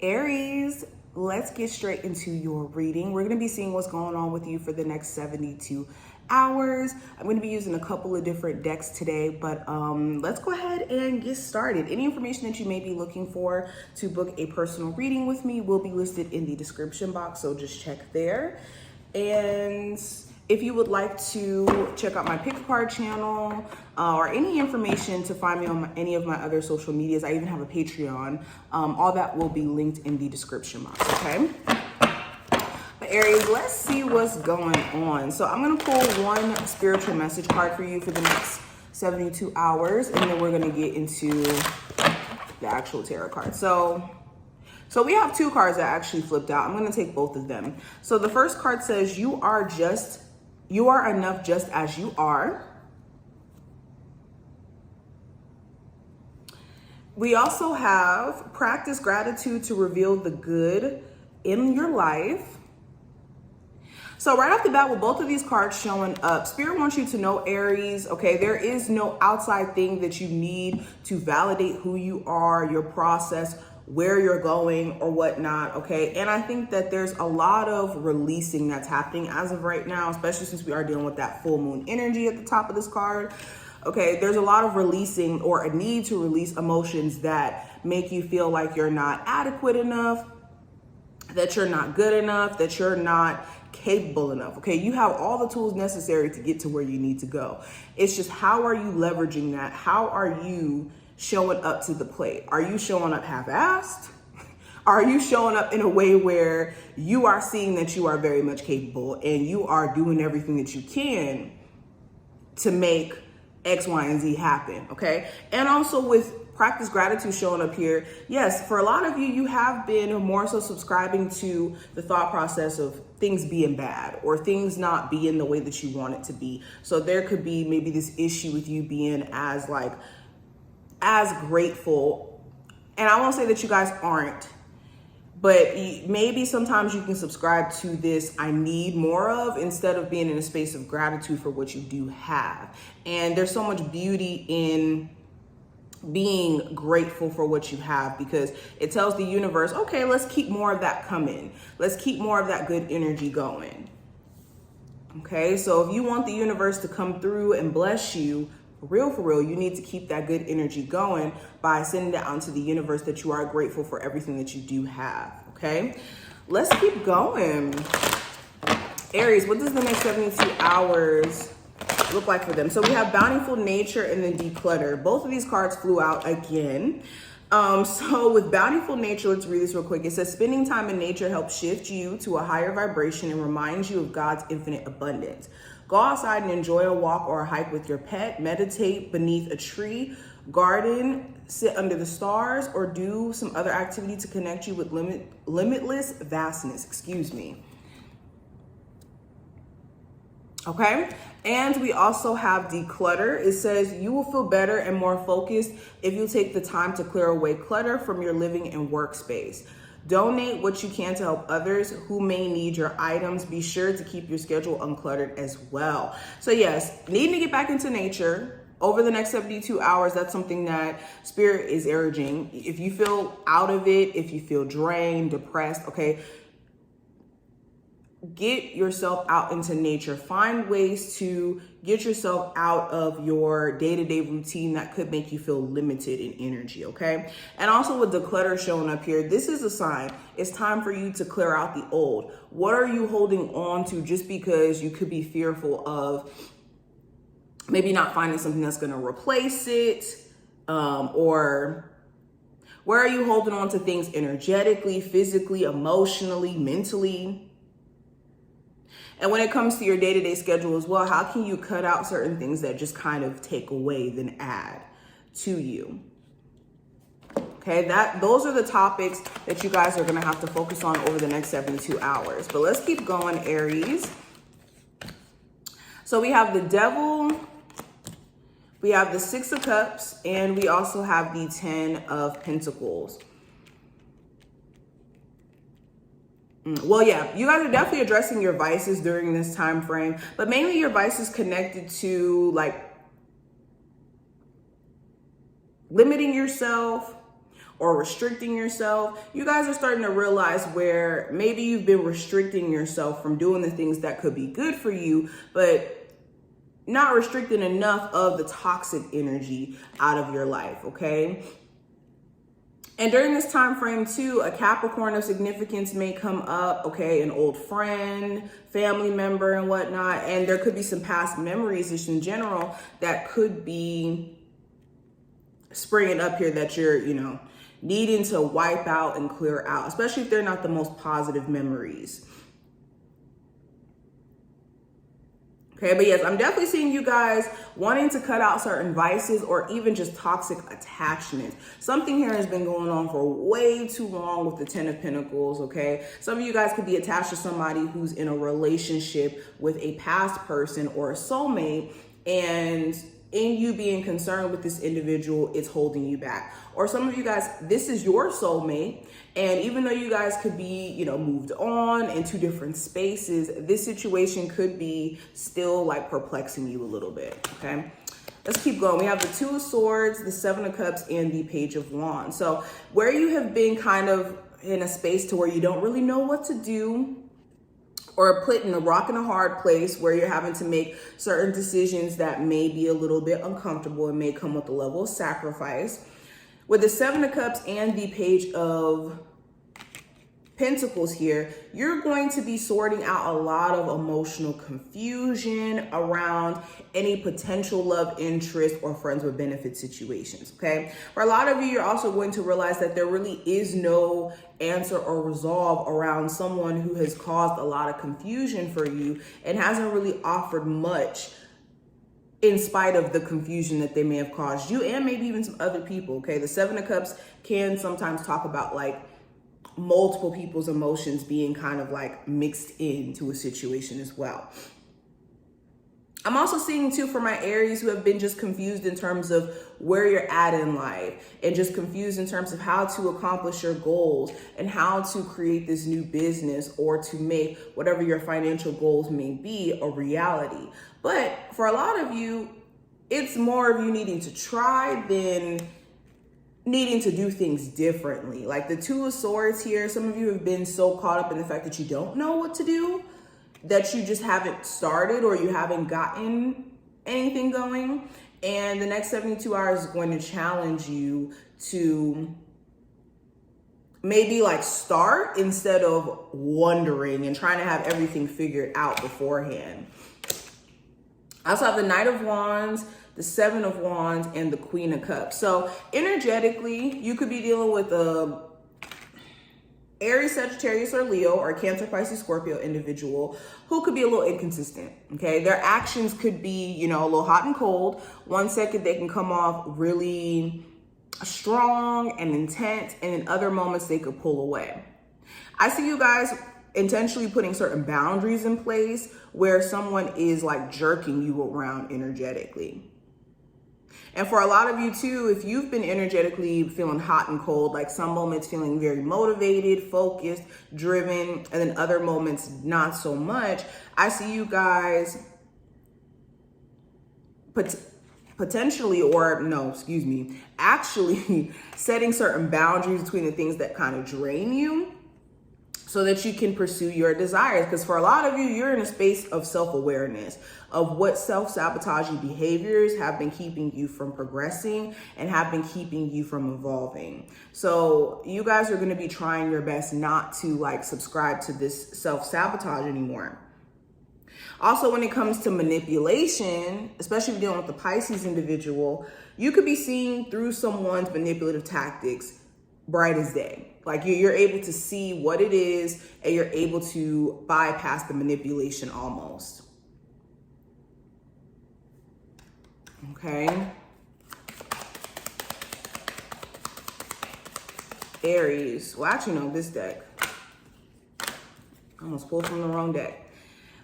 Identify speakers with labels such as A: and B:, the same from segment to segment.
A: Aries, let's get straight into your reading. We're going to be seeing what's going on with you for the next 72 hours. I'm going to be using a couple of different decks today, but let's go ahead and get started. Any information that you may be looking for to book a personal reading with me will be listed in the description box, so just check there. And if you would like to check out my pick a card channel or any information to find me on any of my other social medias, I even have a Patreon. All that will be linked in the description box, okay? But Aries, let's see what's going on. So I'm gonna pull one spiritual message card for you for the next 72 hours, and then we're gonna get into the actual tarot card. So we have two cards that actually flipped out. I'm gonna take both of them. So the first card says, you are enough just as you are. We also have practice gratitude to reveal the good in your life. So right off the bat, with both of these cards showing up, Spirit wants you to know, Aries, okay, there is no outside thing that you need to validate who you are, your process, where you're going or whatnot, okay? And I think that there's a lot of releasing that's happening as of right now, especially since we are dealing with that full moon energy at the top of this card. Okay, there's a lot of releasing or a need to release emotions that make you feel like you're not adequate enough, that you're not good enough, that you're not capable enough. Okay, you have all the tools necessary to get to where you need to go. It's just, how are you leveraging that? How are you showing up to the plate? Are you showing up half-assed? Are you showing up in a way where you are seeing that you are very much capable and you are doing everything that you can to make X, Y, and Z happen, okay? And also with practice gratitude showing up here, yes, for a lot of you, you have been more so subscribing to the thought process of things being bad or things not being the way that you want it to be. So there could be maybe this issue with you being as grateful. And I won't say that you guys aren't, but maybe sometimes you can subscribe to this I need more of, instead of being in a space of gratitude for what you do have. And there's so much beauty in being grateful for what you have, because it tells the universe, okay, let's keep more of that coming. Let's keep more of that good energy going. Okay, so if you want the universe to come through and bless you, for real, you need to keep that good energy going by sending it out into the universe that you are grateful for everything that you do have, okay? Let's keep going. Aries, what does the next 72 hours look like for them? So we have bountiful nature and then declutter. Both of these cards flew out again. So with bountiful nature, let's read this real quick. It says, spending time in nature helps shift you to a higher vibration and reminds you of God's infinite abundance. Go outside and enjoy a walk or a hike with your pet, meditate beneath a tree, garden, sit under the stars, or do some other activity to connect you with limitless vastness, Okay, and we also have declutter. It says you will feel better and more focused if you take the time to clear away clutter from your living and workspace. Donate what you can to help others who may need your items. Be sure to keep your schedule uncluttered as well. So yes, needing to get back into nature over the next 72 hours, that's something that Spirit is urging. If you feel out of it, if you feel drained, depressed, okay, get yourself out into nature. Find ways to get yourself out of your day-to-day routine that could make you feel limited in energy, okay? And also with the clutter showing up here, this is a sign. It's time for you to clear out the old. What are you holding on to just because you could be fearful of maybe not finding something that's going to replace it? Or where are you holding on to things energetically, physically, emotionally, mentally? And when it comes to your day-to-day schedule as well, how can you cut out certain things that just kind of take away than add to you? Okay, those are the topics that you guys are going to have to focus on over the next 72 hours. But let's keep going, Aries. So we have the Devil, we have the Six of Cups, and we also have the Ten of Pentacles. Well, yeah, you guys are definitely addressing your vices during this time frame, but mainly your vices connected to like limiting yourself or restricting yourself, you guys are starting to realize where maybe you've been restricting yourself from doing the things that could be good for you, but not restricting enough of the toxic energy out of your life, okay? And during this time frame too, a Capricorn of significance may come up, okay, an old friend, family member and whatnot. And there could be some past memories just in general that could be springing up here that you're, needing to wipe out and clear out, especially if they're not the most positive memories. Okay, but yes, I'm definitely seeing you guys wanting to cut out certain vices or even just toxic attachments. Something here has been going on for way too long with the 10 of Pentacles, okay? Some of you guys could be attached to somebody who's in a relationship with a past person or a soulmate, and in you being concerned with this individual, it's holding you back. Or some of you guys, this is your soulmate, and even though you guys could be, moved on in two different spaces, this situation could be still like perplexing you a little bit, okay? Let's keep going. We have the Two of Swords, the Seven of Cups, and the Page of Wands. So where you have been kind of in a space to where you don't really know what to do, or put in a rock and a hard place where you're having to make certain decisions that may be a little bit uncomfortable and may come with a level of sacrifice. With the Seven of Cups and the Page of Pentacles here, you're going to be sorting out a lot of emotional confusion around any potential love interest or friends with benefit situations, okay? For a lot of you, you're also going to realize that there really is no answer or resolve around someone who has caused a lot of confusion for you and hasn't really offered much in spite of the confusion that they may have caused you and maybe even some other people, okay? The Seven of Cups can sometimes talk about like multiple people's emotions being kind of like mixed into a situation as well. I'm also seeing too for my Aries who have been just confused in terms of where you're at in life and just confused in terms of how to accomplish your goals and how to create this new business or to make whatever your financial goals may be a reality. But for a lot of you, it's more of you needing to try than needing to do things differently. Like the Two of Swords here, some of you have been so caught up in the fact that you don't know what to do, that you just haven't started or you haven't gotten anything going. And the next 72 hours is going to challenge you to maybe like start instead of wondering and trying to have everything figured out beforehand. I also have the Knight of Wands, the Seven of Wands, and the Queen of Cups. So energetically, you could be dealing with a Aries, Sagittarius, or Leo, or Cancer, Pisces, Scorpio individual who could be a little inconsistent, okay? Their actions could be, a little hot and cold. One second they can come off really strong and intense, and in other moments they could pull away. I see you guys intentionally putting certain boundaries in place where someone is like jerking you around energetically. And for a lot of you too, if you've been energetically feeling hot and cold, like some moments feeling very motivated, focused, driven, and then other moments not so much, I see you guys actually setting certain boundaries between the things that kind of drain you so that you can pursue your desires. Because for a lot of you, you're in a space of self-awareness of what self-sabotaging behaviors have been keeping you from progressing and have been keeping you from evolving. So you guys are going to be trying your best not to like subscribe to this self-sabotage anymore. Also, when it comes to manipulation, especially if you're dealing with the Pisces individual, you could be seeing through someone's manipulative tactics bright as day. Like you're able to see what it is and you're able to bypass the manipulation almost. Okay. Aries. Well, actually, no, this deck. I almost pulled from the wrong deck.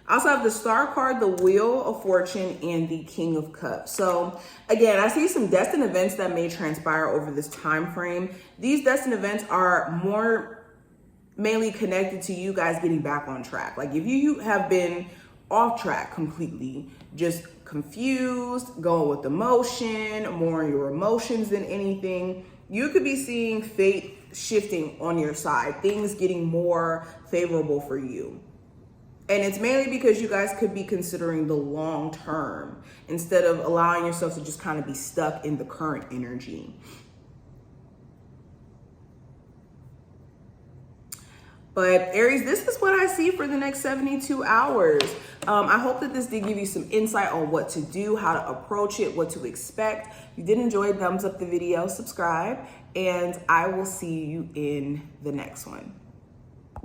A: I also have the Star card, the Wheel of Fortune, and the King of Cups. So again, I see some destined events that may transpire over this time frame. These destined events are more mainly connected to you guys getting back on track. Like if you have been off track completely, just confused, going with emotion, more on your emotions than anything, You could be seeing fate shifting on your side, things getting more favorable for you. And it's mainly because you guys could be considering the long term instead of allowing yourself to just kind of be stuck in the current energy. But Aries, this is what I see for the next 72 hours. I hope that this did give you some insight on what to do, how to approach it, what to expect. If you did enjoy, thumbs up the video, subscribe, and I will see you in the next one.